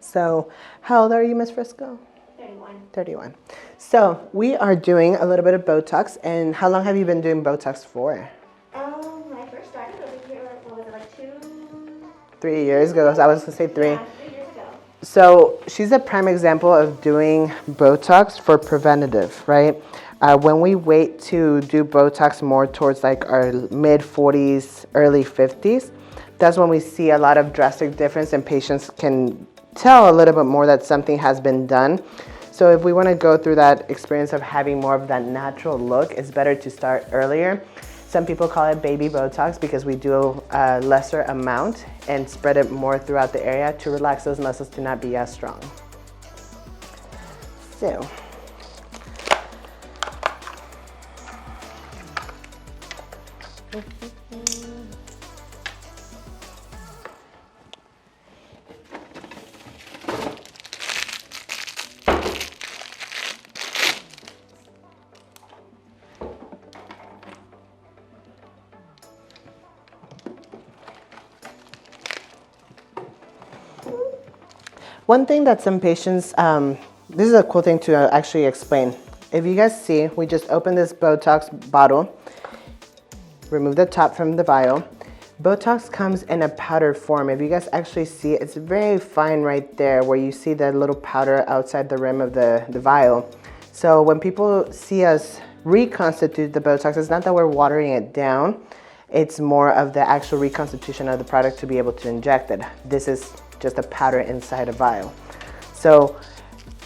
So how old are you, Miss Frisco? 31. 31. So we are doing a little bit of Botox. And how long have you been doing Botox for? When I first started over here, what was it, like 3 years ago. So I was going to say 3. Yeah, 3 years ago. So she's a prime example of doing Botox for preventative, right? When we wait to do Botox more towards like our mid 40s, early 50s, that's when we see a lot of drastic difference and patients can tell a little bit more that something has been done. So if we want to go through that experience of having more of that natural look, it's better to start earlier. Some people call it baby Botox because we do a lesser amount and spread it more throughout the area to relax those muscles to not be as strong. So, one thing that some patients, this is a cool thing to actually explain. If you guys see, we just opened this Botox bottle, remove the top from the vial. Botox comes in a powder form. If you guys actually see, it's very fine right there where you see that little powder outside the rim of the vial. So when people see us reconstitute the Botox, it's not that we're watering it down. It's more of the actual reconstitution of the product to be able to inject it. This is just a powder inside a vial. So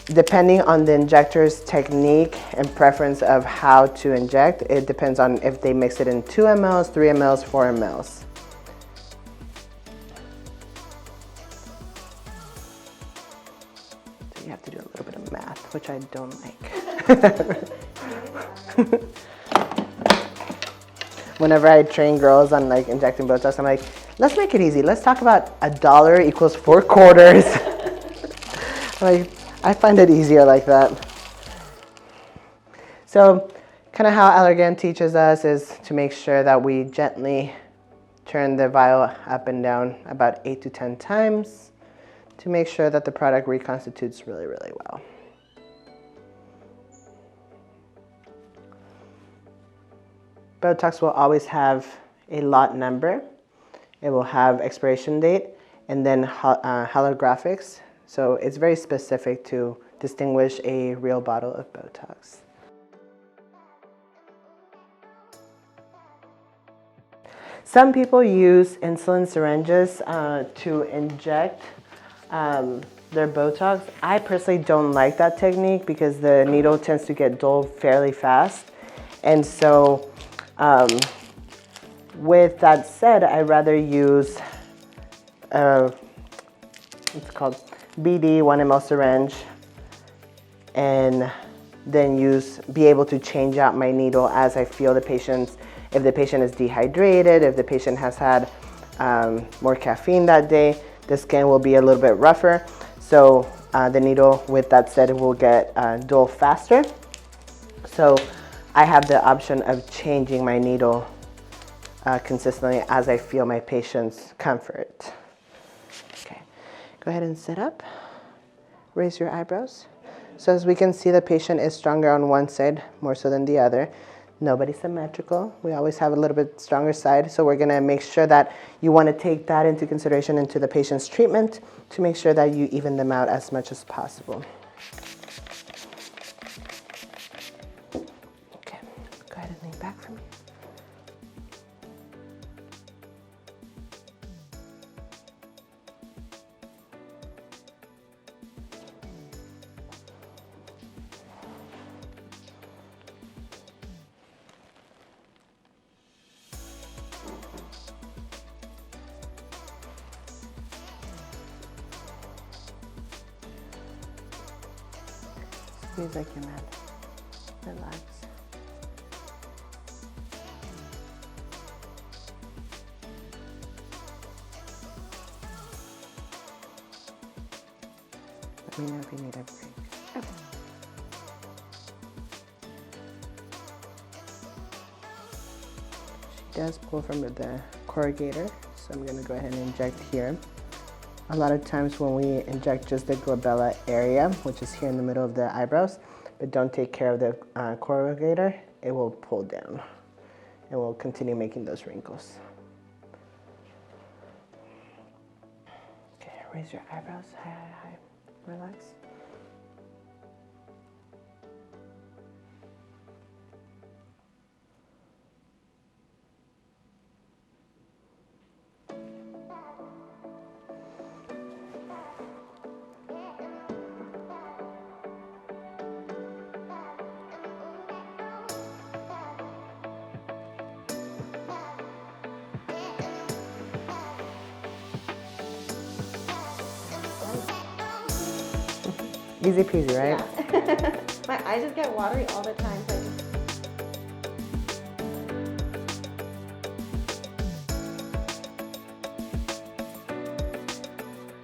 depending on the injector's technique and preference of how to inject, it depends on if they mix it in 2 mLs, 3 mLs, 4 mLs. So you have to do a little bit of math, which I don't like. Whenever I train girls on like injecting Botox, I'm like, let's make it easy. Let's talk about $1 equals 4 quarters. Like, I find it easier like that. So kind of how Allergan teaches us is to make sure that we gently turn the vial up and down about 8 to 10 times to make sure that the product reconstitutes really, really well. Botox will always have a lot number. It will have expiration date and then holographics. So it's very specific to distinguish a real bottle of Botox. Some people use insulin syringes to inject their Botox. I personally don't like that technique because the needle tends to get dull fairly fast. And so with that said, I'd rather use it's called BD 1 ml syringe and then be able to change out my needle as I feel the patient's, if the patient is dehydrated, if the patient has had more caffeine that day, the skin will be a little bit rougher. So the needle, with that said, will get dull faster. So I have the option of changing my needle consistently as I feel my patient's comfort. Okay, go ahead and sit up. Raise your eyebrows. So as we can see, the patient is stronger on one side more so than the other. Nobody's symmetrical. We always have a little bit stronger side. So we're gonna make sure that you wanna take that into consideration into the patient's treatment to make sure that you even them out as much as possible. Okay, go ahead and lean back for me. Squeeze like you're mad. Relax. Let me know if you need a break. Okay. She does pull from the corrugator, so I'm going to go ahead and inject here. A lot of times when we inject just the glabella area, which is here in the middle of the eyebrows, but don't take care of the corrugator, it will pull down and will continue making those wrinkles. Okay, raise your eyebrows, high, high, high, relax. Easy peasy, right? Yeah. My eyes just get watery all the time. So